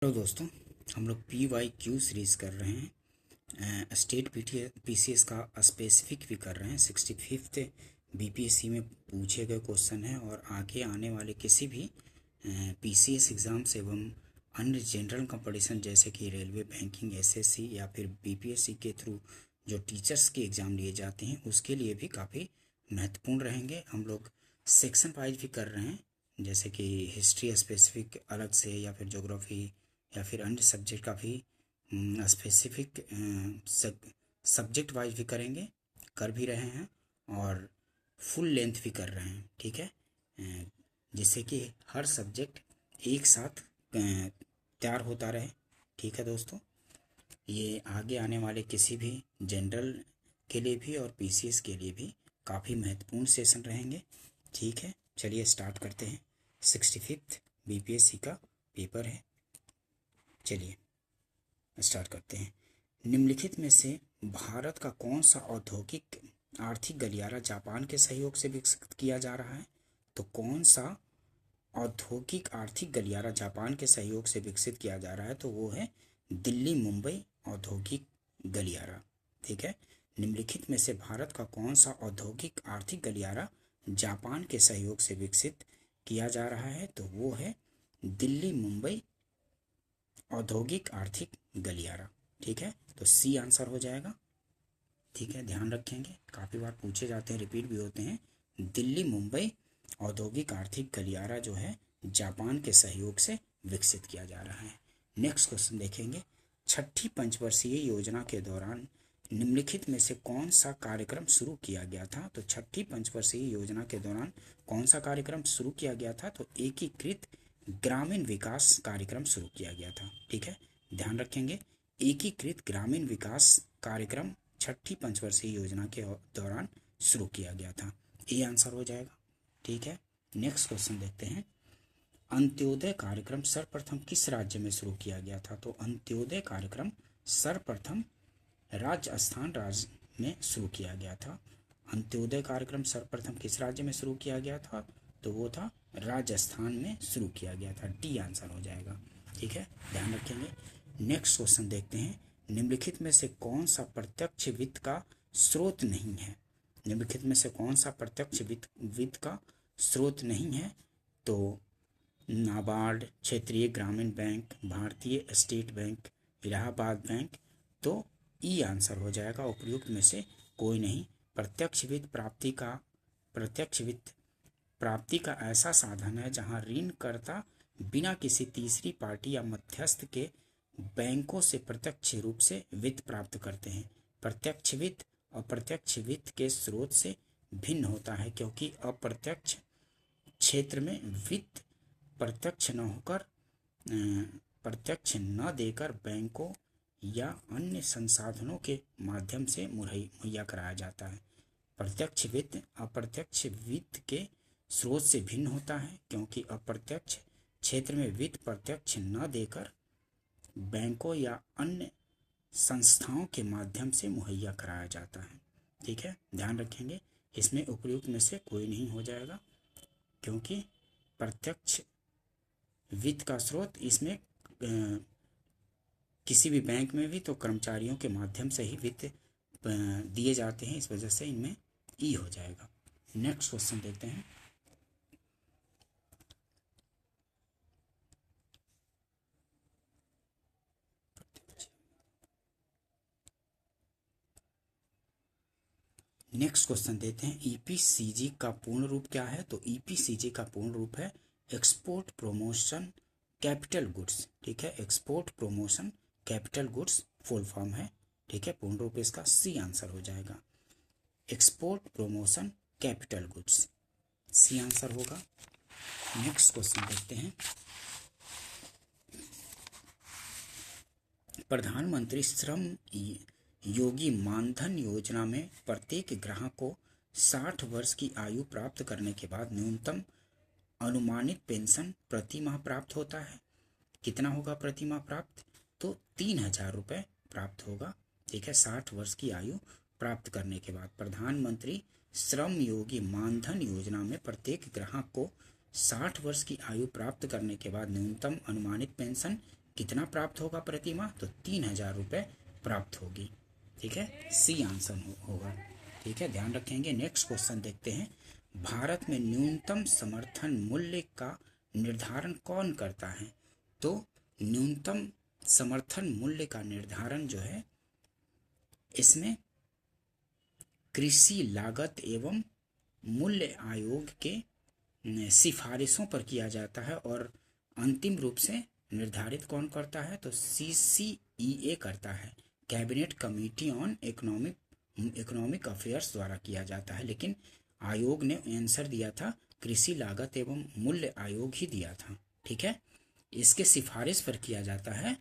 Hello दोस्तों, हम लोग PYQ सीरीज़ कर रहे हैं। स्टेट PCS का स्पेसिफिक भी कर रहे हैं। 65th BPSC में पूछे गए क्वेश्चन हैं और आगे आने वाले किसी भी PCS एग्ज़ाम्स एवं अन्य जनरल कंपटीशन जैसे कि रेलवे, बैंकिंग, SSC या फिर BPSC के थ्रू जो टीचर्स के एग्ज़ाम लिए जाते हैं उसके लिए भी काफ़ी महत्वपूर्ण रहेंगे। हम लोग सेक्शन वाइज भी कर रहे हैं, जैसे कि हिस्ट्री स्पेसिफिक अलग से या फिर ज्योग्राफी या फिर अन्य सब्जेक्ट का भी स्पेसिफिक सब्जेक्ट वाइज भी करेंगे, कर भी रहे हैं और फुल लेंथ भी कर रहे हैं। ठीक है, जिससे कि हर सब्जेक्ट एक साथ तैयार होता रहे। ठीक है दोस्तों, ये आगे आने वाले किसी भी जनरल के लिए भी और PCS के लिए भी काफ़ी महत्वपूर्ण सेशन रहेंगे। ठीक है, चलिए स्टार्ट करते हैं। 65th BPSC का पेपर है, चलिए स्टार्ट करते हैं। निम्नलिखित में से भारत का कौन सा औद्योगिक आर्थिक गलियारा जापान के सहयोग से विकसित किया जा रहा है? तो कौन सा औद्योगिक आर्थिक गलियारा जापान के सहयोग से विकसित किया जा रहा है? तो वो है दिल्ली मुंबई औद्योगिक गलियारा। ठीक है, निम्नलिखित में से भारत का कौन सा औद्योगिक आर्थिक गलियारा जापान के सहयोग से विकसित किया जा रहा है? तो वो है दिल्ली मुंबई औद्योगिक आर्थिक गलियारा। ठीक है, तो C आंसर हो जाएगा। ठीक है, ध्यान रखेंगे, काफ़ी बार पूछे जाते हैं, रिपीट भी होते हैं। दिल्ली मुंबई औद्योगिक आर्थिक गलियारा जो है जापान के सहयोग से विकसित किया जा रहा है। नेक्स्ट क्वेश्चन देखेंगे। छठी पंचवर्षीय योजना के दौरान निम्नलिखित में से कौन सा कार्यक्रम शुरू किया गया था? तो छठी पंचवर्षीय योजना के दौरान कौन सा कार्यक्रम शुरू किया गया था? तो एकीकृत ग्रामीण विकास कार्यक्रम शुरू किया गया था। ठीक है, ध्यान रखेंगे, एकीकृत ग्रामीण विकास कार्यक्रम छठी पंचवर्षीय योजना के दौरान शुरू किया गया था। ये आंसर हो जाएगा। ठीक है, नेक्स्ट क्वेश्चन देखते हैं। अंत्योदय कार्यक्रम सर्वप्रथम किस राज्य में शुरू किया गया था? तो अंत्योदय कार्यक्रम सर्वप्रथम राजस्थान राज्य में शुरू किया गया था। अंत्योदय कार्यक्रम सर्वप्रथम किस राज्य में शुरू किया गया था? तो वो था राजस्थान में शुरू किया गया था। D आंसर हो जाएगा। ठीक है, ध्यान रखेंगे। नेक्स्ट क्वेश्चन देखते हैं। निम्नलिखित में से कौन सा प्रत्यक्ष वित्त का स्रोत नहीं है? निम्नलिखित में से कौन सा प्रत्यक्ष वित्त का स्रोत नहीं है? तो नाबार्ड, क्षेत्रीय ग्रामीण बैंक, भारतीय स्टेट बैंक, इलाहाबाद बैंक। तो E आंसर हो जाएगा, उपयुक्त में से कोई नहीं। प्रत्यक्ष वित्त प्राप्ति का ऐसा साधन है जहां ऋणकर्ता बिना किसी तीसरी पार्टी या मध्यस्थ के बैंकों से प्रत्यक्ष रूप से वित्त प्राप्त करते हैं। प्रत्यक्ष वित्त अप्रत्यक्ष वित्त के स्रोत से भिन्न होता है, क्योंकि अप्रत्यक्ष क्षेत्र में वित्त प्रत्यक्ष न देकर बैंकों या अन्य संसाधनों के माध्यम से मुहैया कराया जाता है। प्रत्यक्ष वित्त अप्रत्यक्ष वित्त के स्रोत से भिन्न होता है, क्योंकि अप्रत्यक्ष क्षेत्र में वित्त प्रत्यक्ष न देकर बैंकों या अन्य संस्थाओं के माध्यम से मुहैया कराया जाता है। ठीक है, ध्यान रखेंगे, इसमें उपयुक्त में से कोई नहीं हो जाएगा, क्योंकि प्रत्यक्ष वित्त का स्रोत इसमें किसी भी बैंक में भी तो कर्मचारियों के माध्यम से ही वित्त दिए जाते हैं, इस वजह से इनमें E हो जाएगा। नेक्स्ट क्वेश्चन देखते हैं। नेक्स्ट क्वेश्चन देते हैं। EPCG का पूर्ण रूप क्या है? तो EPCG का पूर्ण रूप है एक्सपोर्ट प्रमोशन कैपिटल गुड्स। ठीक है, export promotion capital goods full form है। ठीक है, पूर्ण रूप इसका C आंसर हो जाएगा। Export promotion capital goods, C answer होगा। नेक्स्ट क्वेश्चन देखते हैं। प्रधानमंत्री श्रम योगी मानधन योजना में प्रत्येक ग्राहक को 60 वर्ष की आयु प्राप्त करने के बाद न्यूनतम अनुमानित पेंशन प्रति माह प्राप्त होता है। कितना होगा प्रति माह प्राप्त? तो 3000 रुपये प्राप्त होगा। ठीक है, 60 वर्ष की आयु प्राप्त करने के बाद प्रधानमंत्री श्रम योगी मानधन योजना में प्रत्येक ग्राहक को 60 वर्ष की आयु प्राप्त करने के बाद न्यूनतम अनुमानित पेंशन कितना प्राप्त होगा प्रति माह, तो 3,000 रुपये प्राप्त होगी। ठीक है, सी आंसर होगा। ठीक है, ध्यान रखेंगे। नेक्स्ट क्वेश्चन देखते हैं। भारत में न्यूनतम समर्थन मूल्य का निर्धारण कौन करता है? तो न्यूनतम समर्थन मूल्य का निर्धारण जो है इसमें कृषि लागत एवं मूल्य आयोग के सिफारिशों पर किया जाता है, और अंतिम रूप से निर्धारित कौन करता है? तो CCEA करता है, cabinet committee on economic affairs द्वारा किया जाता है। लेकिन आयोग ने आंसर दिया था कृषि लागत एवं मूल्य आयोग ही दिया था। ठीक है, इसके सिफारिश पर किया जाता है,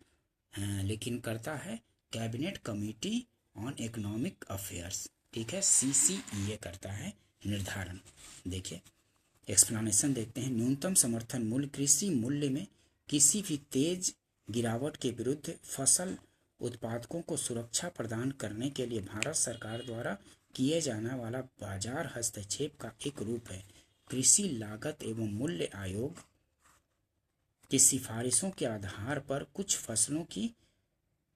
लेकिन करता है cabinet committee on economic affairs. ठीक है, CCEA करता है निर्धारण। देखिए एक्सप्लेनेशन देखते हैं। न्यूनतम समर्थन मूल्य कृषि मूल्य में किसी भी तेज गिरावट के विरुद्ध फसल उत्पादकों को सुरक्षा प्रदान करने के लिए भारत सरकार द्वारा किए जाने वाला बाजार हस्तक्षेप का एक रूप है। कृषि लागत एवं मूल्य आयोग की सिफारिशों के आधार पर कुछ फसलों की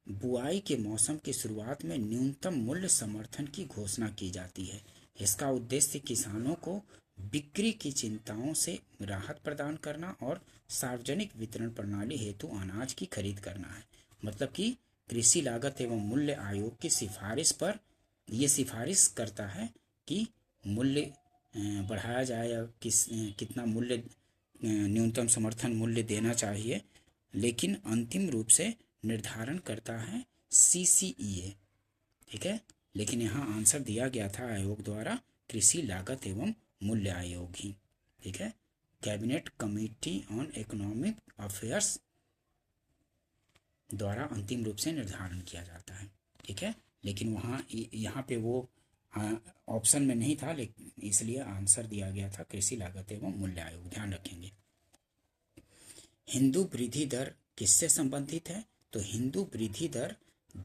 बुआई के मौसम की शुरुआत में न्यूनतम मूल्य समर्थन की घोषणा की जाती है। इसका उद्देश्य किसानों को बिक्री की चिंताओं से राहत प्रदान करना और सार्वजनिक वितरण प्रणाली हेतु अनाज की खरीद करना है। मतलब कि कृषि लागत एवं मूल्य आयोग की सिफारिश पर ये सिफारिश करता है कि मूल्य बढ़ाया जाए या कितना मूल्य न्यूनतम समर्थन मूल्य देना चाहिए, लेकिन अंतिम रूप से निर्धारण करता है CCEA। ठीक है, लेकिन यहाँ आंसर दिया गया था आयोग द्वारा कृषि लागत एवं मूल्य आयोग ही। ठीक है, cabinet committee on economic affairs द्वारा अंतिम रूप से निर्धारण किया जाता है। ठीक है, लेकिन वहाँ यहाँ पे वो ऑप्शन में नहीं था, लेकिन इसलिए आंसर दिया गया था कृषि लागत एवं मूल्य आयोग। ध्यान रखेंगे। हिंदू वृद्धि दर किससे संबंधित है? तो हिंदू वृद्धि दर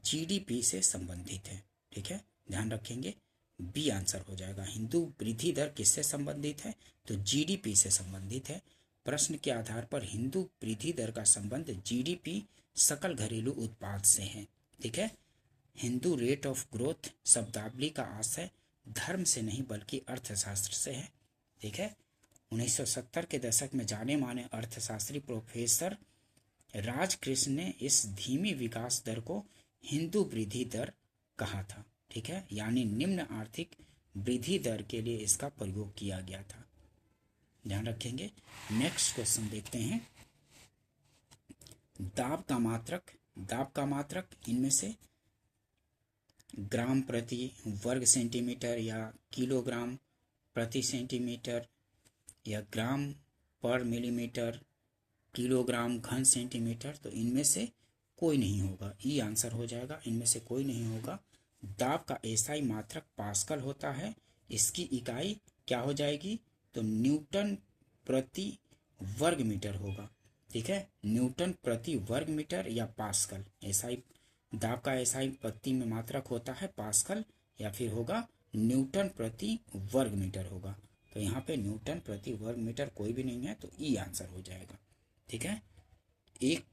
GDP से संबंधित है। ठीक है, ध्यान रखेंगे, बी आंसर हो जाएगा। हिंदू वृद्धि दर किससे संबंधित है? तो GDP से संबंधित है। प्रश्न के आधार पर हिंदू वृद्धि दर का संबंध GDP सकल घरेलू उत्पाद से है। ठीक है, हिंदू रेट ऑफ ग्रोथ शब्दावली का आशय धर्म से नहीं बल्कि अर्थशास्त्र से है। ठीक है, 1970 के दशक में जाने माने अर्थशास्त्री प्रोफेसर राजकृष्ण ने इस धीमी विकास दर को हिंदू वृद्धि दर कहा था। ठीक है, यानी निम्न आर्थिक वृद्धि दर के लिए इसका प्रयोग किया गया था। ध्यान रखेंगे। नेक्स्ट क्वेश्चन देखते हैं। दाब का मात्रक इनमें से ग्राम प्रति वर्ग सेंटीमीटर या किलोग्राम प्रति सेंटीमीटर या ग्राम पर मिलीमीटर, किलोग्राम घन सेंटीमीटर, तो इनमें से कोई नहीं होगा। ई आंसर हो जाएगा, इनमें से कोई नहीं होगा। दाब का एसआई मात्रक पास्कल होता है। इसकी इकाई क्या हो जाएगी? तो न्यूटन प्रति वर्ग मीटर होगा। ठीक है, न्यूटन प्रति वर्ग मीटर या पास्कल। एसआई दाब का एसआई प्रति में मात्रक होता है पास्कल, या फिर होगा न्यूटन प्रति वर्ग मीटर होगा। तो यहाँ पे न्यूटन प्रति वर्ग मीटर कोई भी नहीं है, तो ई आंसर हो जाएगा। ठीक है, एक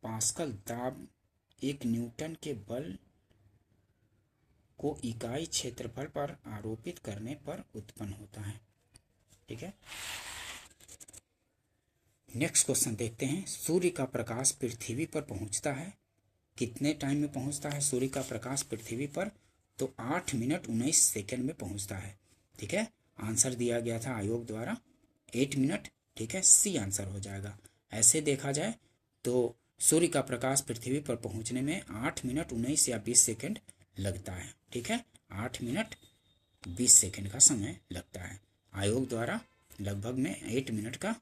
पास्कल दाब एक न्यूटन के बल को इकाई क्षेत्रफल पर आरोपित करने पर उत्पन्न होता है। ठीक है, नेक्स्ट क्वेश्चन देखते हैं। सूर्य का प्रकाश पृथ्वी पर पहुंचता है, कितने टाइम में पहुंचता है सूर्य का प्रकाश पृथ्वी पर? तो 8 मिनट 19 सेकंड में पहुंचता है। ठीक है, आंसर दिया गया था आयोग द्वारा 8 मिनट। ठीक है, सी आंसर हो जाएगा। ऐसे देखा जाए तो सूर्य का प्रकाश पृथ्वी पर पहुंचने में 8 मिनट 19 या 20 सेकंड लगता है। ठीक है, 8 मिनट 20 सेकंड का समय लगता है। आयोग द्वारा लगभग में 8 मिनट का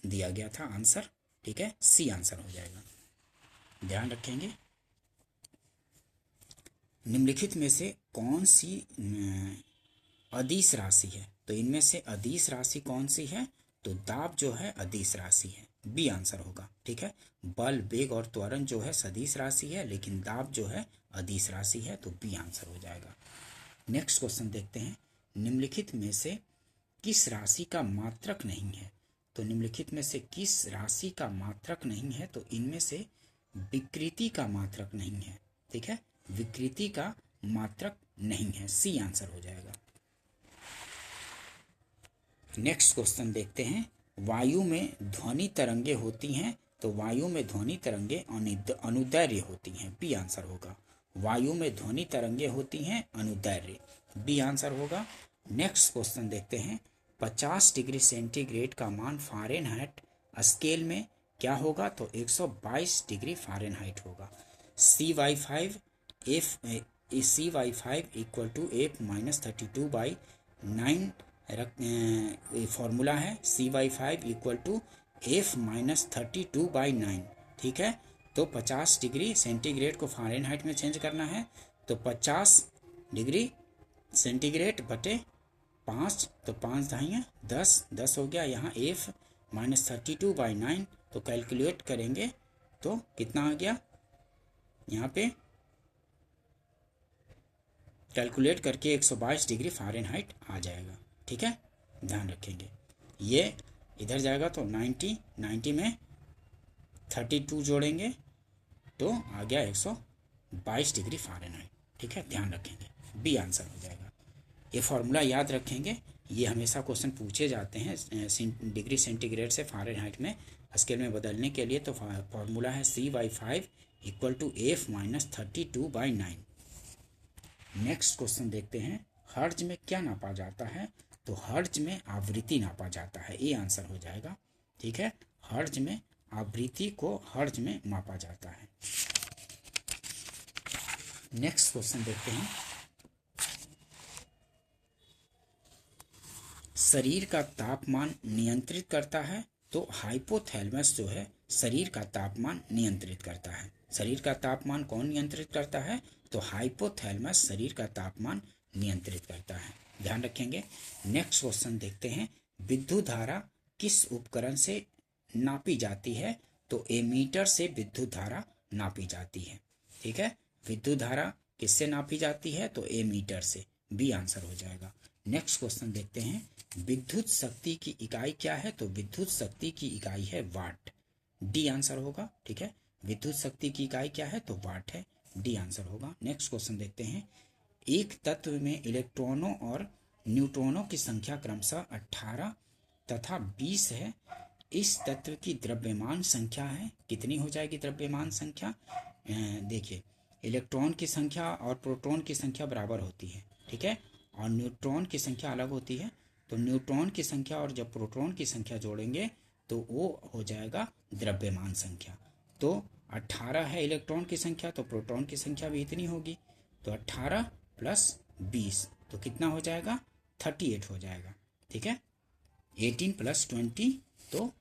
दिया गया था आंसर। ठीक है, सी आंसर हो जाएगा। ध्यान रखेंगे। निम्नलिखित में से कौन सी अदिश राशि है? तो इनमें से अदिश राशि कौन सी है? तो दाब जो है अदिश राशि है, बी आंसर होगा। ठीक है, बल, वेग और त्वरण जो है सदिश राशि है, लेकिन दाब जो है अदिश राशि है, तो बी आंसर हो जाएगा। नेक्स्ट क्वेश्चन देखते हैं। निम्नलिखित में से किस राशि का मात्रक नहीं है? तो निम्नलिखित में से किस राशि का मात्रक नहीं है? तो इनमें से विकृति का मात्रक नहीं है। ठीक है, विकृति का मात्रक नहीं है, सी आंसर हो जाएगा। नेक्स्ट क्वेश्चन देखते हैं। वायु में ध्वनि तरंगे होती हैं, तो वायु में ध्वनि तरंगे अनुदैर्घ्य होती हैं, बी आंसर होगा। वायु में ध्वनि तरंगे होती हैं अनुदैर्घ्य, बी आंसर होगा। नेक्स्ट क्वेश्चन देखते हैं। 50 डिग्री सेंटीग्रेड का मान फ़ारेनहाइट स्केल में क्या होगा? तो 122 डिग्री फ़ारेनहाइट होगा। CY5 equal to F-32/9 formula है। CY5 equal to F-32/9। ठीक है, तो 50 डिग्री सेंटीग्रेड को फ़ारेनहाइट में चेंज करना है, तो 50 डिग्री सेंटीग्रेड बटे 5, तो 5 ढाई 10 हो गया। यहाँ F-32/9, तो कैलकुलेट करेंगे तो कितना आ गया? यहाँ पे कैलकुलेट करके 122 डिग्री फ़ारेनहाइट आ जाएगा। ठीक है, ध्यान रखेंगे। ये इधर जाएगा तो 90 में 32 जोड़ेंगे तो आ गया 122 डिग्री फ़ारेनहाइट। ठीक है, ध्यान रखेंगे, बी आंसर हो जाएगा। ये फॉर्मूला याद रखेंगे, ये हमेशा क्वेश्चन पूछे जाते हैं डिग्री सेंटीग्रेड से फ़ारेनहाइट में स्केल में बदलने के लिए। तो फॉर्मूला है CY5 equal to F-32/9। Next question देखते हैं। हर्ट्ज में क्या नापा जाता है? तो हर्ट्ज में आवृत्ति नापा जाता है, ए आंसर हो जाएगा। ठीक है, हर्ट्ज में आवृत्ति को हर्ट्ज में मापा जाता है। नेक्स्ट क्वेश्चन देखते हैं। शरीर का तापमान नियंत्रित करता है, तो हाइपोथैलेमस जो है शरीर का तापमान नियंत्रित करता है। शरीर का तापमान कौन नियंत्रित करता है? तो हाइपोथैलेमस शरीर का तापमान नियंत्रित करता है, ध्यान रखेंगे। नेक्स्ट क्वेश्चन देखते हैं। विद्युत धारा किस उपकरण से नापी जाती है? तो एमीटर से विद्युत धारा नापी जाती है। ठीक है, विद्युत धारा किससे नापी जाती है? तो एमीटर से, बी आंसर हो जाएगा। नेक्स्ट क्वेश्चन देखते हैं। विद्युत शक्ति की इकाई क्या है? तो विद्युत शक्ति की इकाई है वाट, डी आंसर होगा। ठीक है, विद्युत शक्ति की इकाई क्या है? तो वाट है, डी आंसर होगा। नेक्स्ट क्वेश्चन देखते हैं। एक तत्व में इलेक्ट्रॉनों और न्यूट्रॉनों की संख्या क्रमशः 18 तथा 20 है। इस तत्व की द्रव्यमान संख्या है, कितनी हो जाएगी द्रव्यमान संख्या? देखिए, इलेक्ट्रॉन की संख्या और प्रोटॉन की संख्या बराबर होती है। ठीक है, और न्यूट्रॉन की संख्या अलग होती है। तो न्यूट्रॉन की संख्या और जब प्रोटॉन की संख्या जोड़ेंगे तो वो हो जाएगा द्रव्यमान संख्या। तो 18 है इलेक्ट्रॉन की संख्या, तो प्रोटॉन की संख्या भी इतनी होगी। तो 18 + 20 तो कितना हो जाएगा? 38 हो जाएगा। ठीक है, 18 + 20 तो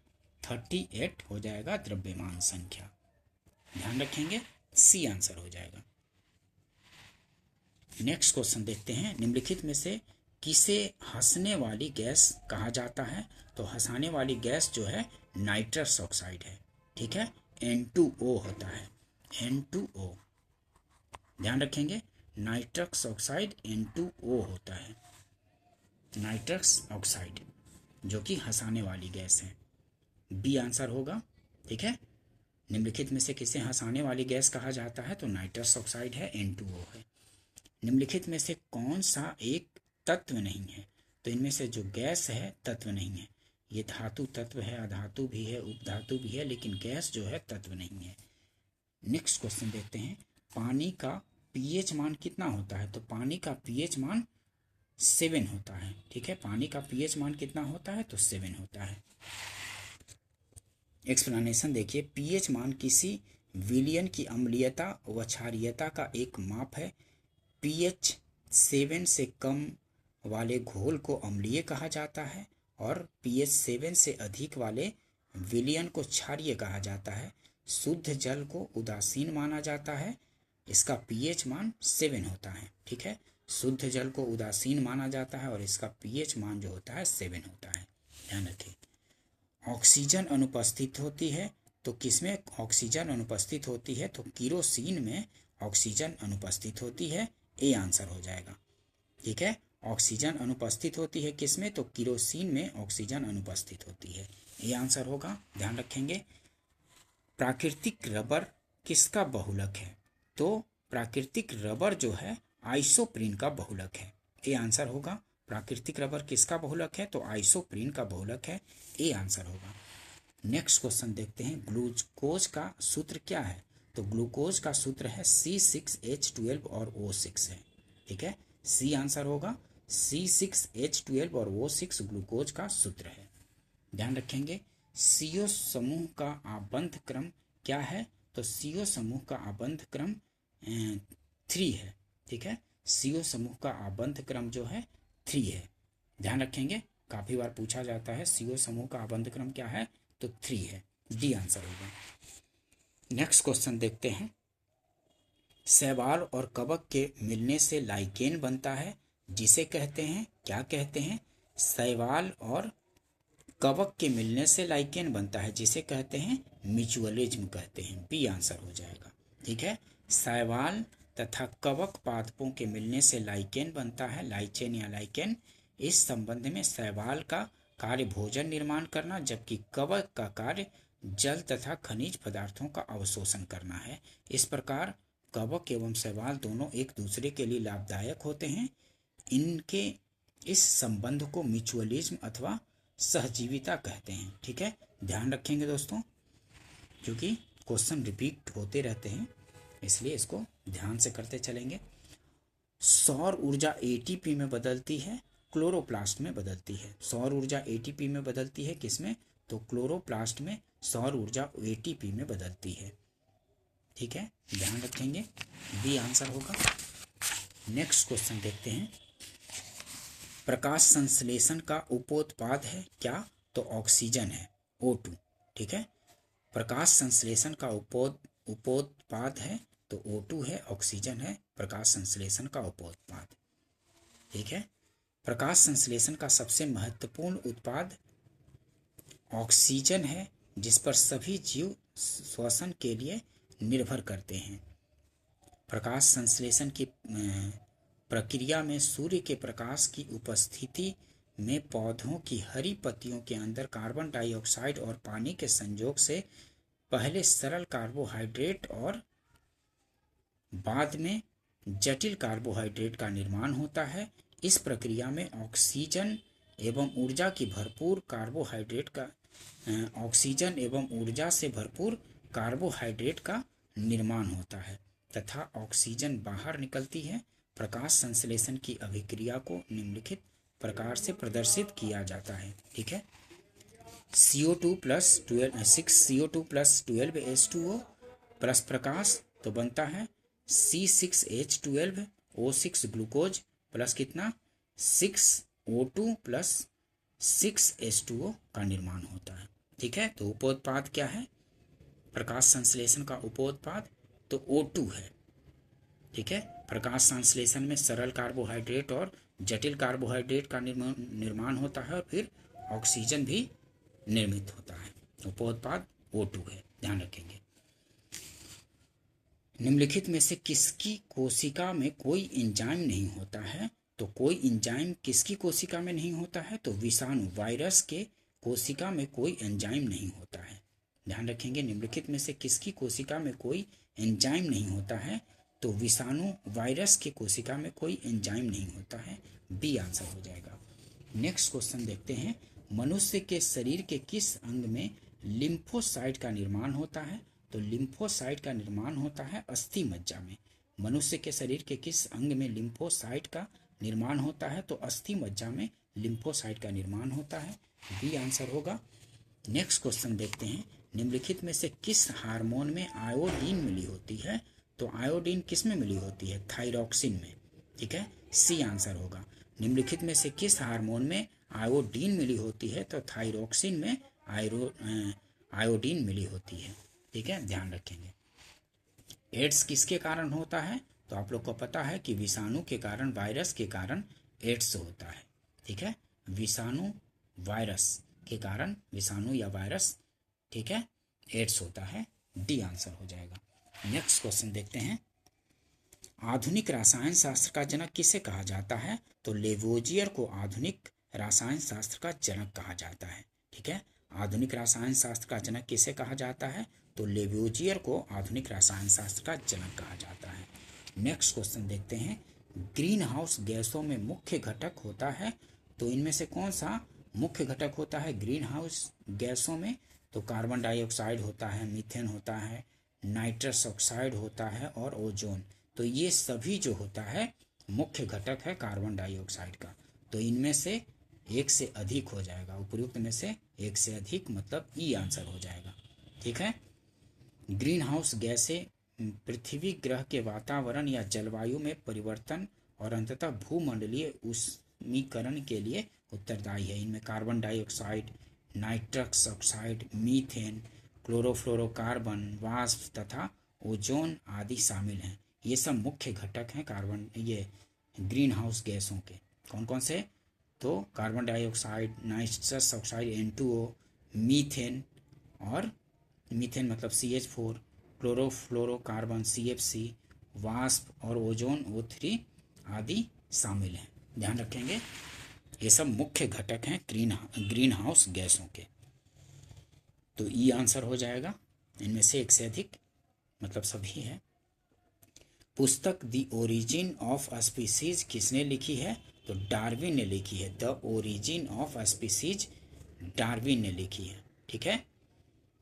38 हो जाएगा द्रव्यमान संख्या, ध्यान रखेंगे, सी आंसर हो जाएगा। नेक्स्ट क्वेश्चन देखते हैं। निम्नलिखित में से किसे हंसने वाली गैस कहा जाता है? तो हंसाने वाली गैस जो है नाइट्रस ऑक्साइड है। ठीक है, N2O होता है, N2O, ध्यान रखेंगे। नाइट्रस ऑक्साइड N2O होता है, नाइट्रस ऑक्साइड जो कि हंसाने वाली गैस है, बी आंसर होगा। ठीक है, निम्नलिखित में से किसे हंसाने वाली गैस कहा जाता है? तो नाइट्रस ऑक्साइड है, N2O है। निम्नलिखित में से कौन सा एक तत्व नहीं है? तो इनमें से जो गैस है तत्व नहीं है। ये धातु तत्व है, अधातु भी है, उपधातु भी है, लेकिन गैस जो है तत्व नहीं है। नेक्स्ट क्वेश्चन देखते हैं। पानी का पीएच मान कितना होता है? तो पानी का पीएच मान 7 होता है। ठीक है, पानी का पीएच मान कितना होता है? तो 7 होता है। एक्सप्लेनेशन देखिए। पीएच मान किसी विलयन की अम्लीयता व क्षारीयता का एक माप है। पीएच 7 से कम वाले घोल को अम्लीय कहा जाता है और पीएच 7 से अधिक वाले विलयन को क्षारीय कहा जाता है। शुद्ध जल को उदासीन माना जाता है, इसका पीएच मान 7 होता है। ठीक है, शुद्ध जल को उदासीन माना जाता है और इसका पीएच मान जो होता है 7 होता है, ध्यान रखें। ऑक्सीजन अनुपस्थित होती है, तो किसमें ऑक्सीजन अनुपस्थित होती है? तो किरोसिन में ऑक्सीजन अनुपस्थित होती है, ए आंसर हो जाएगा। ठीक है, ऑक्सीजन अनुपस्थित होती है किसमें? तो किरोसिन में ऑक्सीजन अनुपस्थित होती है, ये आंसर होगा, ध्यान रखेंगे। प्राकृतिक रबर किसका बहुलक है? तो प्राकृतिक रबर जो है आइसोप्रीन का बहुलक है, ये आंसर होगा। प्राकृतिक रबर किसका बहुलक है? तो आइसोप्रीन का बहुलक है, ये आंसर होगा। नेक्स्ट क्वेश्चन देखते हैं, ग्लूकोज का सूत्र क्या है? तो ग्लूकोज का सूत्र है C6H12 और O6 है, ठीक है, सी आंसर होगा। C6H12 और O6 ग्लूकोज का सूत्र है, ध्यान रखेंगे। CO समूह का आबंध क्रम क्या है? तो CO समूह का आबंध क्रम 3 है, ठीक है, CO समूह का आबंध क्रम जो है 3 है, ध्यान रखेंगे। काफी बार पूछा जाता है CO समूह का आबंध क्रम क्या है? तो 3 है, डी आंसर होगा। नेक्स्ट क्वेश्चन देखते हैं, शैवाल और कवक के मिलने से लाइकेन बनता है, जिसे कहते हैं, क्या कहते हैं? शैवाल और कवक के मिलने से लाइकेन बनता है, जिसे कहते हैं म्यूचुअलिज्म कहते हैं, बी आंसर हो जाएगा, ठीक है। शैवाल तथा कवक पादपों के मिलने से लाइकेन बनता है, लाइचेन या लाइकेन। इस संबंध में शैवाल का कार्य भोजन निर्माण करना, जबकि कवक का कार्य जल तथा खनिज पदार्थों का अवशोषण करना है। इस प्रकार कवक एवं शैवाल दोनों एक दूसरे के लिए लाभदायक होते हैं। इनके इस संबंध को म्यूचुअलिज्म अथवा सहजीविता कहते हैं, ठीक है, ध्यान रखेंगे दोस्तों, क्योंकि क्वेश्चन रिपीट होते रहते हैं, इसलिए इसको ध्यान से करते चलेंगे। सौर ऊर्जा एटीपी में बदलती है, क्लोरोप्लास्ट में बदलती है। सौर ऊर्जा एटीपी में बदलती है, किसमें? तो क्लोरोप्लास्ट में सौर ऊर्जा एटीपी में बदलती है, ठीक है, ध्यान रखेंगे, बी आंसर होगा। नेक्स्ट क्वेश्चन देखते हैं, प्रकाश संश्लेषण का उपोत्पाद है क्या? तो ऑक्सीजन है, O2, ठीक है, प्रकाश संश्लेषण का उपोत्पाद है तो O2 है, ऑक्सीजन है प्रकाश संश्लेषण का उपोत्पाद, ठीक है। प्रकाश संश्लेषण का सबसे महत्वपूर्ण उत्पाद ऑक्सीजन है, जिस पर सभी जीव श्वसन के लिए निर्भर करते हैं। प्रकाश संश्लेषण की प्रक्रिया में सूर्य के प्रकाश की उपस्थिति में पौधों की हरी पत्तियों के अंदर कार्बन डाइऑक्साइड और पानी के संयोग से पहले सरल कार्बोहाइड्रेट और बाद में जटिल कार्बोहाइड्रेट का निर्माण होता है। इस प्रक्रिया में ऑक्सीजन एवं ऊर्जा से भरपूर कार्बोहाइड्रेट का निर्माण होता है तथा ऑक्सीजन बाहर निकलती है। प्रकाश संश्लेषण की अभिक्रिया को निम्नलिखित प्रकार से प्रदर्शित किया जाता है, ठीक है। CO2 plus 6CO2 plus 12H2O plus प्रकाश तो बनता है C6H12O6 ग्लूकोज प्लस कितना 6O2 प्लस 6H2O का निर्माण होता है, ठीक है। तो उपोत्पाद क्या है? प्रकाश संश्लेषण का उपोत्पाद तो O2 है, ठीक है। प्रकाश संश्लेषण में सरल कार्बोहाइड्रेट और जटिल कार्बोहाइड्रेट का निर्माण होता है और फिर ऑक्सीजन भी निर्मित होता है। उपोत्पाद O2 है, ध्यान रखेंगे। निम्नलिखित में से किसकी कोशिका में कोई एंजाइम नहीं होता है? तो कोई एंजाइम किसकी कोशिका में नहीं होता है? तो विषाणु वायरस के कोशिका में कोई एंजाइम नहीं होता है, ध्यान रखेंगे। निम्नलिखित में से किसकी कोशिका में कोई एंजाइम नहीं होता है? तो विषाणु वायरस के कोशिका में कोई एंजाइम नहीं होता है, बी आंसर हो जाएगा। नेक्स्ट क्वेश्चन देखते हैं, मनुष्य के शरीर के किस अंग में लिम्फोसाइट का निर्माण होता है? तो लिम्फोसाइट का निर्माण होता है अस्थि मज्जा में। मनुष्य के शरीर के किस अंग में लिम्फोसाइट का निर्माण होता है? तो अस्थि मज्जा में लिम्फोसाइट का निर्माण होता है, बी आंसर होगा। नेक्स्ट क्वेश्चन देखते हैं, निम्नलिखित में से किस हार्मोन में आयोडीन मिली होती है? तो आयोडीन किस में मिली होती है? थायरॉक्सिन में, ठीक है, सी आंसर होगा। निम्नलिखित में से किस हार्मोन में आयोडीन मिली होती है? तो थायरॉक्सिन में आयोडीन मिली होती है, ठीक है, ध्यान रखेंगे। एड्स किसके कारण होता है? तो आप लोग को पता है कि विषाणु के कारण, वायरस के कारण एड्स होता है, ठीक है, विषाणु वायरस के कारण, विषाणु या वायरस, ठीक है, एड्स होता है, डी आंसर हो जाएगा। नेक्स्ट क्वेश्चन देखते हैं, आधुनिक रसायन शास्त्र का जनक किसे कहा जाता है? तो लेवोजियर को आधुनिक रसायन शास्त्र का जनक कहा जाता है, ठीक है। आधुनिक रसायन शास्त्र का जनक किसे कहा जाता है? तो लेवोजियर को आधुनिक रसायन शास्त्र का जनक कहा जाता है। नेक्स्ट क्वेश्चन देखते हैं, ग्रीन हाउस गैसों में मुख्य घटक होता है, तो इनमें से कौन सा मुख्य घटक होता है ग्रीन हाउस गैसों में? तो कार्बन डाइऑक्साइड होता है, मीथेन होता है, नाइट्रस ऑक्साइड होता है और ओजोन। तो ये सभी जो होता है मुख्य घटक है कार्बन डाइऑक्साइड का। तो इनमें से एक से अधिक हो जाएगा, उपयुक्त में से एक से अधिक, मतलब ई आंसर हो जाएगा। ठीक है। ग्रीन हाउस गैसें पृथ्वी ग्रह के वातावरण या जलवायु में परिवर्तन और अंततः भूमंडलीय ऊष्मीकरण के लिए उत्तरदायी है। इनमें carbon dioxide, nitrous oxide, methane, chlorofluorocarbon, वाष्प तथा ओजोन आदि शामिल हैं। ये सब मुख्य घटक हैं ये ग्रीन हाउस गैसों के। कौन कौन से? तो carbon dioxide, nitrous oxide N2O, methane, और मीथेन मतलब CH4, क्लोरोफ्लोरोकार्बन CFC, वाष्प और ओजोन O3 आदि शामिल हैं। ध्यान रखेंगे, ये सब मुख्य घटक हैं ग्रीन हाउस गैसों के। तो ई आंसर हो जाएगा, इनमें से एक से अधिक, मतलब सभी है। पुस्तक द ओरिजिन ऑफ स्पीसीज किसने लिखी है? तो डार्विन ने लिखी है। The origin of species Darwin ने लिखी है। ठीक है,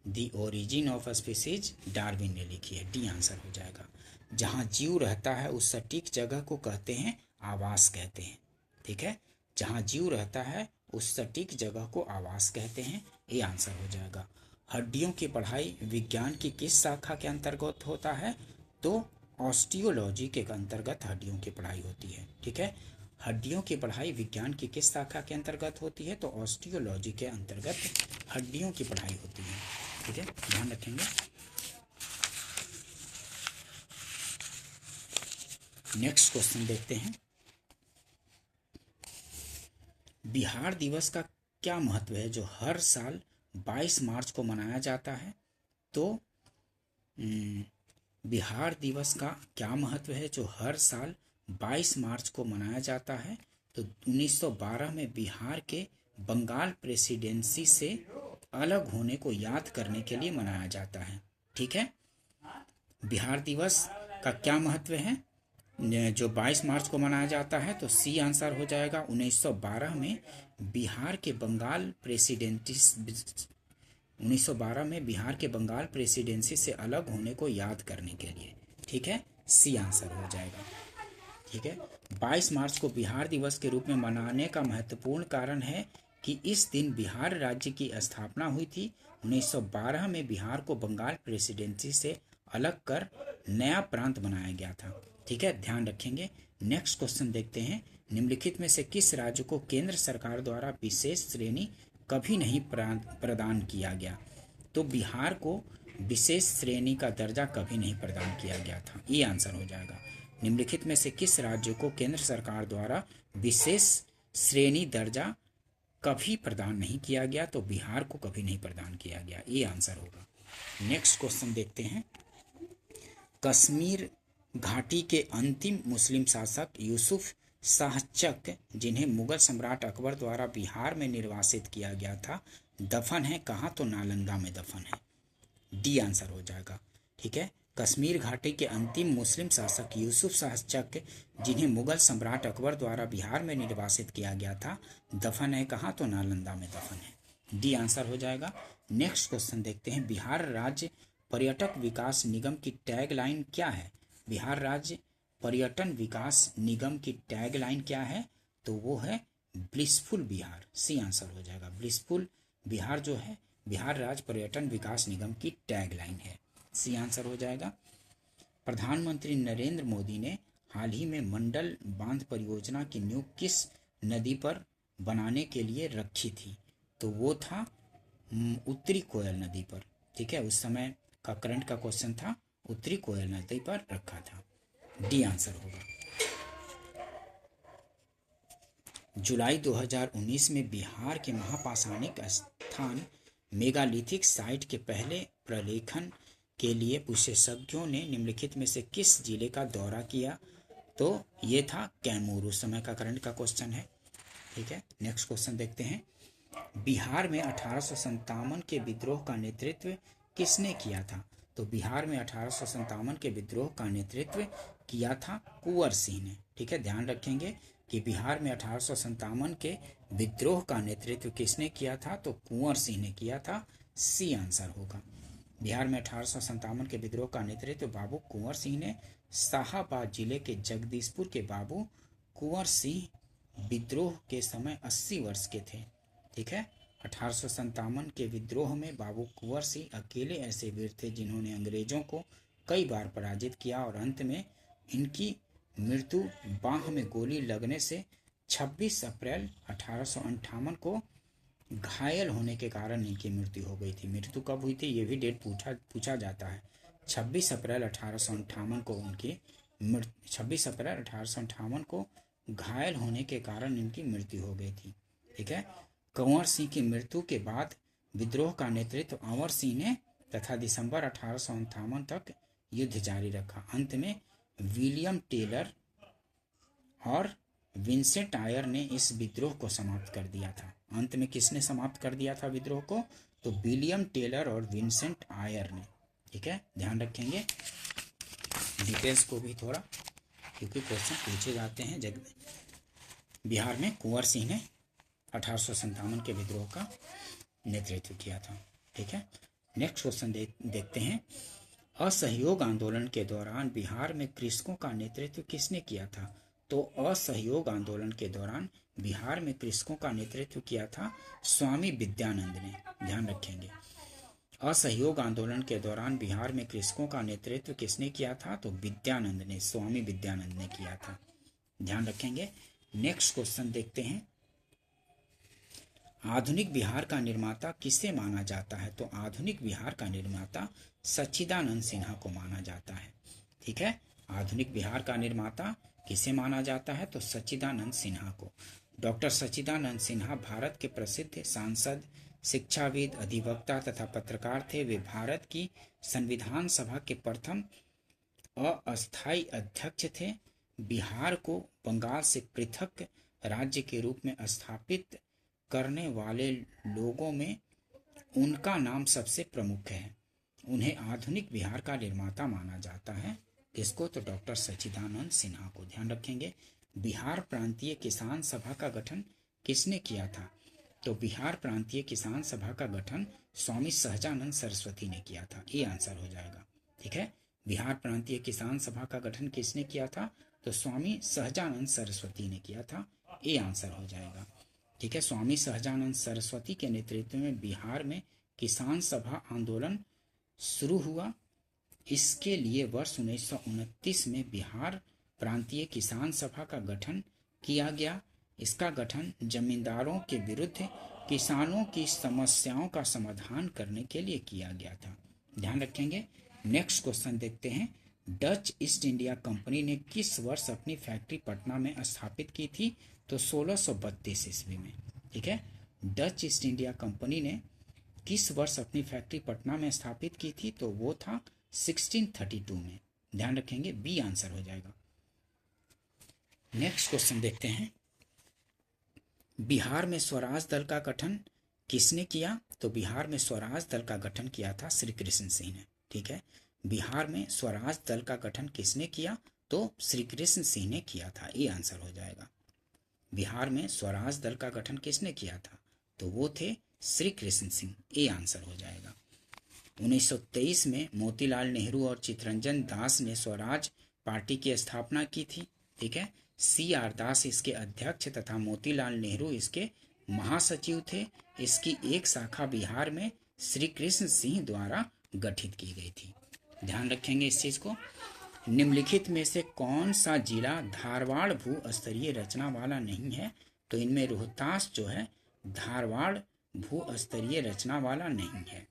the origin of species Darwin ने लिखी है। डी आंसर हो जाएगा। जहाँ जीव रहता है उस सटीक जगह को कहते हैं आवास कहते हैं। ठीक है, जहाँ जीव रहता है उस सटीक जगह को आवास कहते हैं। ये आंसर हो जाएगा। हड्डियों की पढ़ाई विज्ञान की किस शाखा के अंतर्गत होता है? तो ऑस्टियोलॉजी के अंतर्गत हड्डियों की पढ़ाई होती है। ठीक है, हड्डियों की पढ़ाई विज्ञान की किस शाखा के अंतर्गत होती है? तो ऑस्टियोलॉजी के अंतर्गत हड्डियों की पढ़ाई होती है। ठीक है, ध्यान रखेंगे। नेक्स्ट क्वेश्चन देखते हैं, बिहार दिवस का क्या महत्व है जो हर साल 22 मार्च को मनाया जाता है? तो बिहार दिवस का क्या महत्व है जो हर साल 22 मार्च को मनाया जाता है? तो 1912 में बिहार के बंगाल प्रेसिडेंसी से अलग होने को याद करने के लिए मनाया जाता है। ठीक है, बिहार दिवस का क्या महत्व है जो 22 मार्च को मनाया जाता है? तो सी आंसर हो जाएगा। 1912 में बिहार के बंगाल प्रेसिडेंसी से अलग होने को याद करने के लिए। ठीक है, सी आंसर हो जाएगा। ठीक है, 22 मार्च को बिहार दिवस के रूप में मनाने का महत्वपूर्ण कारण है कि इस दिन बिहार राज्य की स्थापना हुई थी। 1912 में बिहार को बंगाल प्रेसिडेंसी से अलग कर नया प्रांत बनाया गया था। ठीक है, ध्यान रखेंगे। नेक्स्ट क्वेश्चन देखते हैं, निम्नलिखित में से किस राज्य को केंद्र सरकार द्वारा विशेष श्रेणी कभी नहीं प्रदान किया गया? तो बिहार को विशेष श्रेणी का दर्जा कभी नहीं प्रदान किया गया था। ये आंसर हो जाएगा। निम्नलिखित में से किस राज्य को केंद्र सरकार द्वारा विशेष श्रेणी दर्जा कभी प्रदान नहीं किया गया? तो बिहार को कभी नहीं प्रदान किया गया। ये आंसर होगा। नेक्स्ट क्वेश्चन देखते हैं, कश्मीर घाटी के अंतिम मुस्लिम शासक यूसुफ शाह चक, जिन्हें मुगल सम्राट अकबर द्वारा बिहार में निर्वासित किया गया था, दफन है कहाँ? तो नालंदा में दफन है। डी आंसर हो जाएगा। ठीक है, कश्मीर घाटी के अंतिम मुस्लिम शासक यूसुफ शाह चक, जिन्हें मुगल सम्राट अकबर द्वारा बिहार में निर्वासित किया गया था, दफन है कहाँ? तो नालंदा में दफन है। डी आंसर हो जाएगा। नेक्स्ट क्वेश्चन देखते हैं, बिहार राज्य पर्यटक विकास निगम की टैगलाइन क्या है? बिहार राज्य पर्यटन विकास निगम की टैगलाइन क्या है? तो वो है ब्लिसफुल बिहार। सी आंसर हो जाएगा। ब्लिसफुल बिहार जो है बिहार राज्य पर्यटन विकास निगम की टैगलाइन है। सी आंसर हो जाएगा। प्रधानमंत्री नरेंद्र मोदी ने हाल ही में मंडल बांध परियोजना की नींव किस नदी पर बनाने के लिए रखी थी? तो वो था उत्तरी कोयल नदी पर। ठीक है, उस समय का करंट का क्वेश्चन था, उत्तरी कोयल नदी पर रखा था। डी आंसर होगा। जुलाई 2019 में बिहार के महापाषाणिक स्थान मेगालिथिक साइट के पहले प्रलेखन के लिए विशेषज्ञों ने निम्नलिखित में से किस जिले का दौरा किया? तो ये था कैमूर। उस समय का करंट का क्वेश्चन है। ठीक है, नेक्स्ट क्वेश्चन देखते हैं, बिहार में 1857 के विद्रोह का नेतृत्व किसने किया था? तो बिहार में 1857 के विद्रोह का नेतृत्व किया था कुंवर सिंह ने। ठीक है, ध्यान रखेंगे कि बिहार में 1857 के विद्रोह का नेतृत्व किसने किया था? तो कुंवर सिंह ने किया था। सी आंसर होगा। बिहार में 1857 के विद्रोह का नेतृत्व बाबू कुंवर सिंह ने। शाहाबाद जिले के जगदीशपुर के बाबू कुंवर सिंह विद्रोह के समय 80 वर्ष के थे। ठीक है, 1857 के विद्रोह में बाबू कुंवर सिंह अकेले ऐसे वीर थे जिन्होंने अंग्रेजों को कई बार पराजित किया और अंत में इनकी मृत्यु बाह में गोली लगने से 26 अप्रैल 1858 को घायल होने के कारण इनकी मृत्यु हो गई थी। मृत्यु कब हुई थी ये भी डेट पूछा जाता है। 26 अप्रैल 1858 को उनकी 26 अप्रैल 1858 को घायल होने के कारण इनकी मृत्यु हो गई थी। ठीक है, कुंवर सिंह की मृत्यु के बाद विद्रोह का नेतृत्व अमर सिंह ने तथा दिसंबर 1858 तक युद्ध जारी रखा। अंत में विलियम टेलर और विंसेंट आयर ने इस विद्रोह को समाप्त कर दिया था। अंत में किसने समाप्त कर दिया था विद्रोह को? तो विलियम टेलर और विंसेंट आयर ने। ठीक है, ध्यान रखेंगे डिटेल्स को भी थोड़ा, क्योंकि क्वेश्चन पूछे जाते हैं। बिहार में कुंवर सिंह ने 1857 के विद्रोह का नेतृत्व किया था। ठीक है, नेक्स्ट क्वेश्चन देखते हैं। असहयोग आंदोलन के दौरान बिहार में कृषकों का नेतृत्व किसने किया था? तो असहयोग आंदोलन के दौरान बिहार में कृषकों का नेतृत्व किया था स्वामी विद्यानंद ने। ध्यान रखेंगे, असहयोग आंदोलन के दौरान बिहार में कृषकों का नेतृत्व किसने किया था? तो विद्यानंद ने, स्वामी विद्यानंद ने किया था। ध्यान रखेंगे। नेक्स्ट क्वेश्चन देखते हैं। आधुनिक बिहार का निर्माता किसे माना जाता है? तो आधुनिक बिहार का निर्माता सच्चिदानंद सिन्हा को माना जाता है। ठीक है, आधुनिक बिहार का निर्माता किसे माना जाता है? तो सच्चिदानंद सिन्हा को। डॉक्टर सच्चिदानंद सिन्हा भारत के प्रसिद्ध सांसद, शिक्षाविद, अधिवक्ता तथा पत्रकार थे। वे भारत की संविधान सभा के प्रथम अस्थायी अध्यक्ष थे। बिहार को बंगाल से पृथक राज्य के रूप में स्थापित करने वाले लोगों में उनका नाम सबसे प्रमुख है। उन्हें आधुनिक बिहार का निर्माता माना जाता है। किसको? तो डॉक्टर सच्चिदानंद सिन्हा को। ध्यान रखेंगे। बिहार प्रांतीय किसान सभा का गठन किसने किया था? तो बिहार प्रांतीय किसान सभा का गठन स्वामी सहजानंद सरस्वती ने किया था। ये आंसर हो जाएगा। ठीक है, बिहार प्रांतीय किसान सभा का गठन किसने किया था? तो स्वामी सहजानंद सरस्वती ने किया था। ये आंसर हो जाएगा। ठीक है, स्वामी सहजानंद सरस्वती के नेतृत्व में बिहार में किसान सभा आंदोलन शुरू हुआ। इसके लिए वर्ष 1929 में बिहार प्रांतीय किसान सभा का गठन किया गया। इसका गठन जमींदारों के विरुद्ध किसानों की समस्याओं का समाधान करने के लिए किया गया था। ध्यान रखेंगे। नेक्स्ट क्वेश्चन देखते हैं। डच ईस्ट इंडिया कंपनी ने किस वर्ष अपनी फैक्ट्री पटना में स्थापित की थी? तो 1632 ईस्वी में। ठीक है, डच ईस्ट इंडिया कंपनी ने किस वर्ष अपनी फैक्ट्री पटना में स्थापित की थी? तो वो था 1632 में। ध्यान रखेंगे, बी आंसर हो जाएगा। नेक्स्ट क्वेश्चन देखते हैं। बिहार में स्वराज दल का गठन किसने किया? तो बिहार में स्वराज दल का गठन किया था श्री कृष्ण सिंह ने। ठीक है, बिहार में स्वराज दल का गठन किसने किया? तो श्री कृष्ण सिंह ने किया था। ये आंसर हो जाएगा। बिहार में स्वराज दल का गठन किसने किया था? तो वो थे श्री कृष्ण सिंह। ये आंसर हो जाएगा। 1923 में मोतीलाल नेहरू और चित्तरंजन दास ने स्वराज पार्टी की स्थापना की थी। ठीक है, CR दास इसके अध्यक्ष तथा मोतीलाल नेहरू इसके महासचिव थे। इसकी एक शाखा बिहार में श्री कृष्ण सिंह द्वारा गठित की गई थी। ध्यान रखेंगे इस चीज को। निम्नलिखित में से कौन सा जिला धारवाड़ भू स्तरीय रचना वाला नहीं है? तो इनमें रोहतास जो है धारवाड़ भू स्तरीय रचना वाला नहीं है।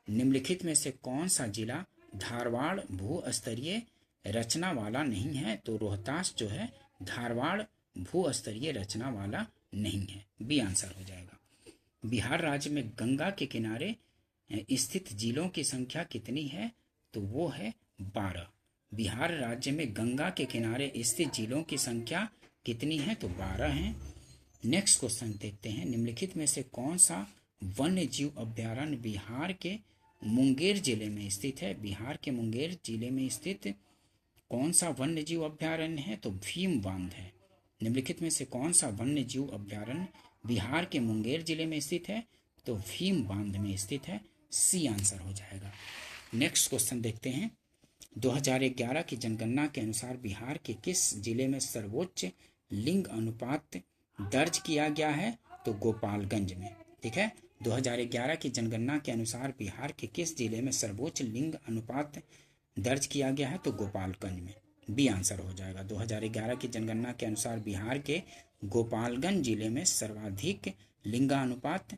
निम्नलिखित में से कौन सा जिला धारवाड़ भू स्तरीय रचना वाला नहीं है? तो रोहतास जो है धारवाड़ भू स्तरीय रचना वाला नहीं है। बी आंसर हो जाएगा। बिहार राज्य में गंगा के किनारे स्थित जिलों की संख्या कितनी है? तो वो है 12। बिहार राज्य में गंगा के किनारे स्थित जिलों की संख्या कितनी है? तो 12 हैं। नेक्स्ट क्वेश्चन देखते हैं, निम्नलिखित में से कौन सा वन्य जीव अभ्यारण्य बिहार के मुंगेर जिले में स्थित है? बिहार के मुंगेर जिले में स्थित कौन सा वन्य जीव अभ्यारण्य है? तो भीम बांध है। निम्नलिखित में से कौन सा वन्य जीव अभ्यारण्य बिहार के मुंगेर जिले में स्थित है? तो भीम बांध में स्थित है। सी आंसर हो जाएगा। नेक्स्ट क्वेश्चन देखते हैं, 2011 की जनगणना के अनुसार बिहार के किस जिले में सर्वोच्च लिंग अनुपात दर्ज किया गया है? तो गोपालगंज में। ठीक है, 2011 की जनगणना के अनुसार बिहार के किस जिले में सर्वोच्च लिंग अनुपात दर्ज किया गया है? तो गोपालगंज में। बी आंसर हो जाएगा। 2011 की जनगणना के अनुसार बिहार के गोपालगंज जिले में सर्वाधिक लिंगानुपात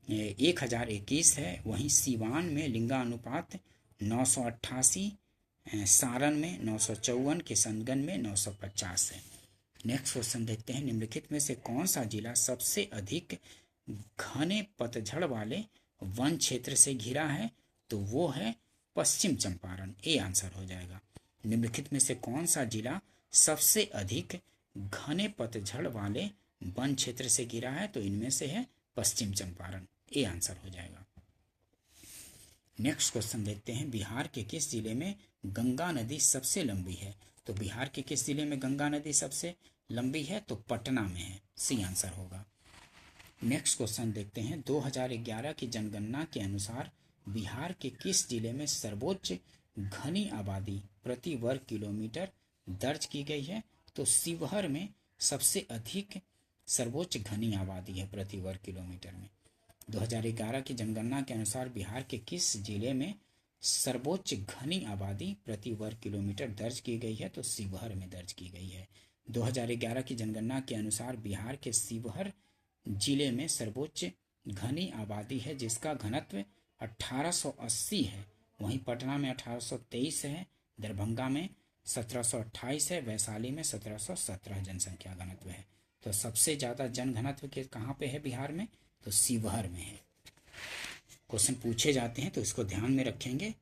1021 है। वहीं सीवान में लिंगानुपात 988, सारण में 954, किशनगंज में 950 है। नेक्स्ट क्वेश्चन देखते हैं, निम्नलिखित में से कौन सा जिला सबसे अधिक घने पतझड़ वाले वन क्षेत्र से घिरा है? तो वो है पश्चिम चंपारण। ए आंसर हो जाएगा। निम्नलिखित में से कौन सा जिला सबसे अधिक घने पतझड़ वाले वन क्षेत्र से घिरा है? तो इनमें से है पश्चिम चंपारण। ए आंसर हो जाएगा। नेक्स्ट क्वेश्चन देखते हैं, बिहार के किस जिले में गंगा नदी सबसे लंबी है? तो बिहार के किस जिले में गंगा नदी सबसे लंबी है? तो पटना में है। सी आंसर होगा। नेक्स्ट क्वेश्चन देखते हैं, 2011 की जनगणना के अनुसार बिहार के किस जिले में सर्वोच्च घनी आबादी प्रति वर्ग किलोमीटर दर्ज की गई है? तो शिवहर में सबसे अधिक सर्वोच्च घनी आबादी है प्रति वर्ग किलोमीटर में। 2011 की जनगणना के अनुसार बिहार के किस जिले में सर्वोच्च घनी आबादी प्रति वर्ग किलोमीटर दर्ज की गई है? तो शिवहर में दर्ज की गई है। 2011 की जनगणना के अनुसार बिहार के शिवहर जिले में सर्वोच्च घनी आबादी है जिसका घनत्व 1880 है। वहीं पटना में 1823 है, दरभंगा में 1728 है, वैशाली में 1717 जनसंख्या घनत्व है। तो सबसे ज़्यादा जनघनत्व के कहाँ पे है बिहार में? तो शिवहर में है। क्वेश्चन पूछे जाते हैं तो इसको ध्यान में रखेंगे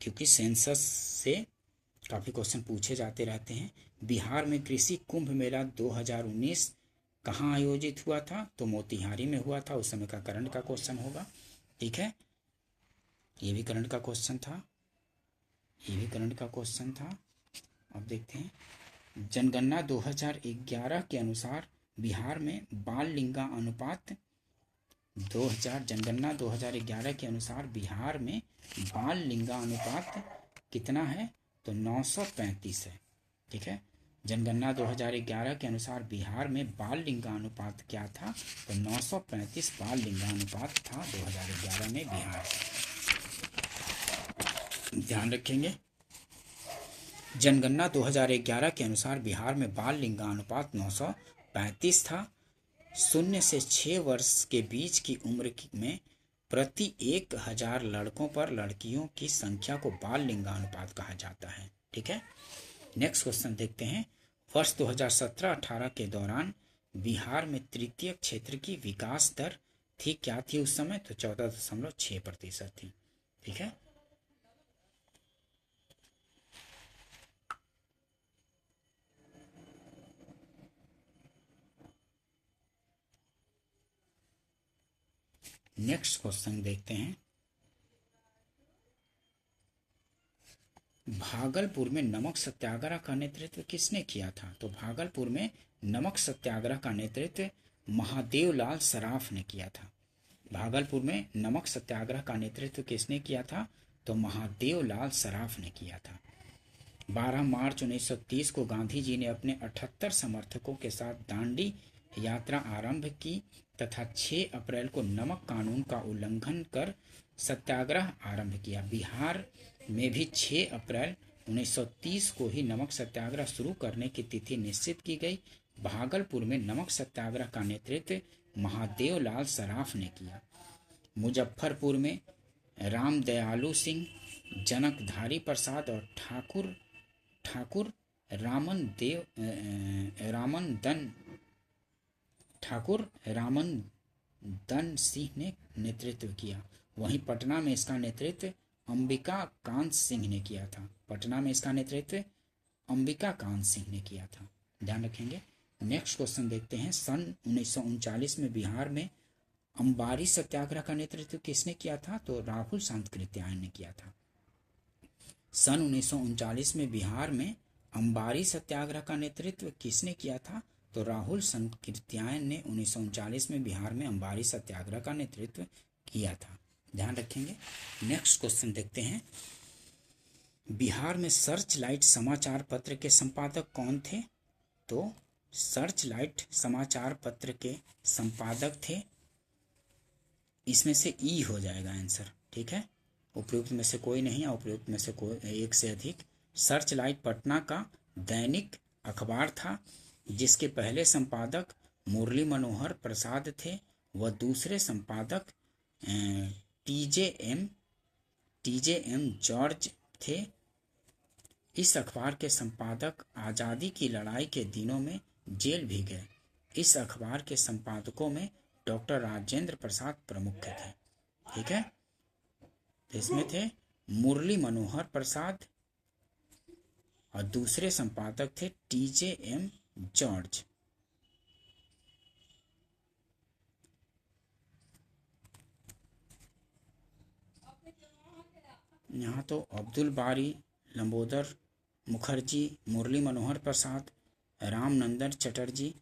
क्योंकि सेंसस से काफ़ी क्वेश्चन पूछे जाते रहते हैं। बिहार में कृषि कुंभ मेला 2019 कहाँ आयोजित हुआ था? तो मोतिहारी में हुआ था। उस समय का करंट का क्वेश्चन होगा। ठीक है, ये भी करंट का क्वेश्चन था, ये भी करंट का क्वेश्चन था। अब देखते हैं, जनगणना 2011 के अनुसार बिहार में बाल लिंगा अनुपात जनगणना 2011 के अनुसार बिहार में बाल लिंगा अनुपात कितना है? तो 935 है। ठीक है, जनगणना 2011 के अनुसार बिहार में बाल लिंगानुपात क्या था? तो 935 बाल लिंगानुपात था 2011 में बिहार। ध्यान रखेंगे, जनगणना 2011 के अनुसार बिहार में बाल लिंगानुपात 935 था। 0 से 6 वर्ष के बीच की उम्र में प्रति 1000 लड़कों पर लड़कियों की संख्या को बाल लिंगानुपात कहा जाता है। ठीक है, नेक्स्ट क्वेश्चन देखते हैं, वर्ष 2017-18 के दौरान बिहार में तृतीय क्षेत्र की विकास दर थी क्या थी उस समय? तो 14.6% थी। ठीक है, नेक्स्ट क्वेश्चन देखते हैं, भागलपुर में नमक सत्याग्रह का नेतृत्व किसने किया था? तो भागलपुर में नमक सत्याग्रह का नेतृत्व महादेवलाल सराफ ने किया था। भागलपुर में नमक सत्याग्रह का नेतृत्व किसने किया था? तो महादेवलाल सराफ ने किया था। 12 मार्च 1930 को गांधी जी ने अपने 78 समर्थकों के साथ दांडी यात्रा आरंभ की तथा 6 अप्रैल को नमक कानून का उल्लंघन कर सत्याग्रह आरंभ किया। बिहार में भी 6 अप्रैल 1930 को ही नमक सत्याग्रह शुरू करने की तिथि निश्चित की गई। भागलपुर में नमक सत्याग्रह का नेतृत्व महादेवलाल सराफ ने किया। मुजफ्फरपुर में रामदयालु सिंह, जनकधारी प्रसाद और ठाकुर रामन सिंह ने नेतृत्व किया। वहीं पटना में इसका नेतृत्व अंबिका कांत सिंह ने किया था। पटना में इसका नेतृत्व अंबिका कांत सिंह ने किया था। ध्यान रखेंगे, नेक्स्ट क्वेश्चन देखते हैं, सन 1939 में बिहार में अंबारी सत्याग्रह का नेतृत्व किसने किया था? तो राहुल सांकृत्यायन ने किया था। सन 1939 में बिहार में अंबारी सत्याग्रह का नेतृत्व किसने किया था? तो राहुल सांकृत्यायन ने 1939 में बिहार में अंबारी सत्याग्रह का नेतृत्व किया था, ध्यान रखेंगे। नेक्स्ट क्वेश्चन देखते हैं, बिहार में सर्च लाइट समाचार पत्र के संपादक कौन थे? तो सर्च लाइट समाचार पत्र के संपादक थे, इसमें से ई हो जाएगा आंसर, ठीक है। उपयुक्त में से कोई नहीं, अप्रयुक्त में से कोई एक से अधिक। सर्च लाइट पटना का दैनिक अखबार था जिसके पहले संपादक मुरली मनोहर प्रसाद थे व दूसरे संपादक टीजे एम जॉर्ज थे। इस अखबार के संपादक आज़ादी की लड़ाई के दिनों में जेल भी गए। इस अखबार के संपादकों में डॉक्टर राजेंद्र प्रसाद प्रमुख थे, ठीक है। इसमें थे मुरली मनोहर प्रसाद और दूसरे संपादक थे टीजे.एम. जॉर्ज। यहाँ तो अब्दुल बारी, लंबोदर मुखर्जी, मुरली मनोहर प्रसाद, रामनंदन चटर्जी।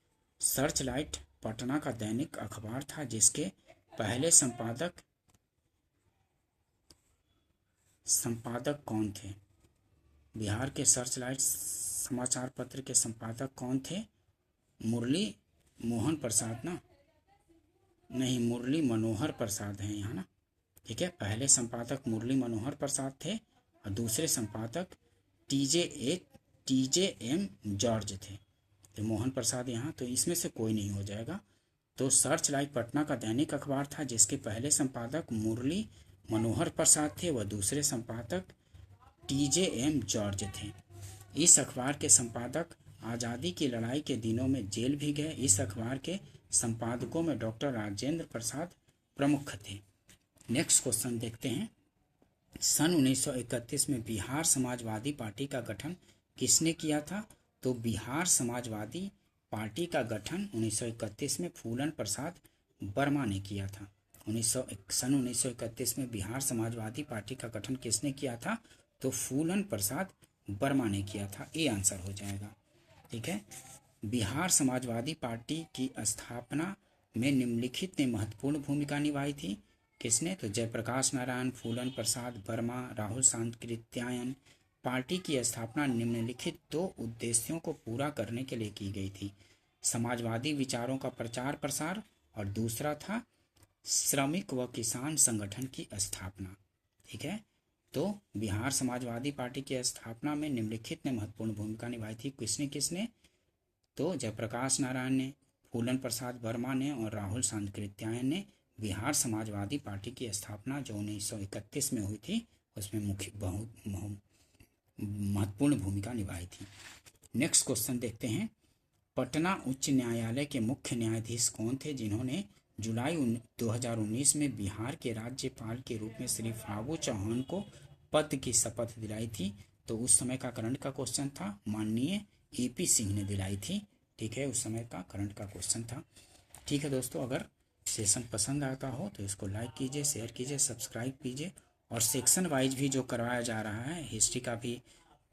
सर्च लाइट पटना का दैनिक अखबार था जिसके पहले संपादक कौन थे? बिहार के सर्च लाइट समाचार पत्र के संपादक कौन थे? मुरली मोहन प्रसाद ना, नहीं, मुरली मनोहर प्रसाद हैं यहाँ ना, ठीक है। पहले संपादक मुरली मनोहर प्रसाद थे और दूसरे संपादक टीजे.एम. जॉर्ज थे। तो मोहन प्रसाद यहाँ, तो इसमें से कोई नहीं हो जाएगा। तो सर्च लाइट पटना का दैनिक अखबार था जिसके पहले संपादक मुरली मनोहर प्रसाद थे व दूसरे संपादक टीजे.एम. जॉर्ज थे। इस अखबार के संपादक आज़ादी की लड़ाई के दिनों में जेल भी गए। इस अखबार के संपादकों में डॉक्टर राजेंद्र प्रसाद प्रमुख थे। नेक्स्ट क्वेश्चन देखते हैं, सन 1931 में बिहार समाजवादी पार्टी का गठन किसने किया था? तो बिहार समाजवादी पार्टी का गठन 1931 में फूलन प्रसाद वर्मा ने किया था। सन 1931 में बिहार समाजवादी पार्टी का गठन किसने किया था? तो फूलन प्रसाद वर्मा ने किया था, ये आंसर हो जाएगा, ठीक है। बिहार समाजवादी पार्टी की स्थापना में निम्नलिखित ने महत्वपूर्ण भूमिका निभाई थी। किसने? तो जयप्रकाश नारायण, फूलन प्रसाद वर्मा, राहुल सांकृत्यायन। पार्टी की स्थापना निम्नलिखित दो उद्देश्यों को पूरा करने के लिए की गई थी, समाजवादी विचारों का प्रचार प्रसार और दूसरा था श्रमिक व किसान संगठन की स्थापना, ठीक है। तो बिहार समाजवादी पार्टी की स्थापना में निम्नलिखित ने महत्वपूर्ण भूमिका निभाई थी। किसने? तो जयप्रकाश नारायण ने, फूलन प्रसाद वर्मा ने और राहुल सांकृत्यायन ने बिहार समाजवादी पार्टी की स्थापना जो 1931 में हुई थी उसमें बहुत महत्वपूर्ण भूमिका निभाई थी। नेक्स्ट क्वेश्चन देखते हैं, पटना उच्च न्यायालय के मुख्य न्यायाधीश कौन थे जिन्होंने जुलाई 2019 में बिहार के राज्यपाल के रूप में श्री फागू चौहान को पद की शपथ दिलाई थी? तो उस समय का करंट का क्वेश्चन था, माननीय AP सिंह ने दिलाई थी, ठीक है। उस समय का करंट का क्वेश्चन था, ठीक है दोस्तों। अगर सेशन पसंद आता हो तो इसको लाइक कीजिए, शेयर कीजिए, सब्सक्राइब कीजिए। और सेक्शन वाइज भी जो करवाया जा रहा है, हिस्ट्री का भी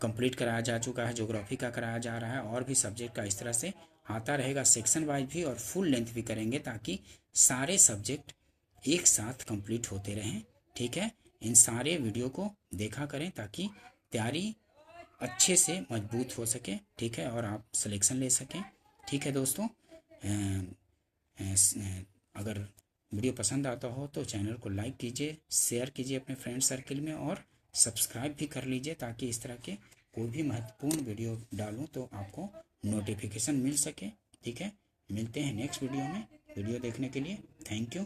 कंप्लीट कराया जा चुका है, ज्योग्राफी का कराया जा रहा है, और भी सब्जेक्ट का इस तरह से आता रहेगा सेक्शन वाइज भी, और फुल लेंथ भी करेंगे ताकि सारे सब्जेक्ट एक साथ कंप्लीट होते रहें, ठीक है। इन सारे वीडियो को देखा करें ताकि तैयारी अच्छे से मजबूत हो सके, ठीक है, और आप सिलेक्शन ले सकें, ठीक है दोस्तों। अगर वीडियो पसंद आता हो तो चैनल को लाइक कीजिए, शेयर कीजिए अपने फ्रेंड सर्किल में, और सब्सक्राइब भी कर लीजिए ताकि इस तरह के कोई भी महत्वपूर्ण वीडियो डालूं तो आपको नोटिफिकेशन मिल सके, ठीक है। मिलते हैं नेक्स्ट वीडियो में। वीडियो देखने के लिए थैंक यू।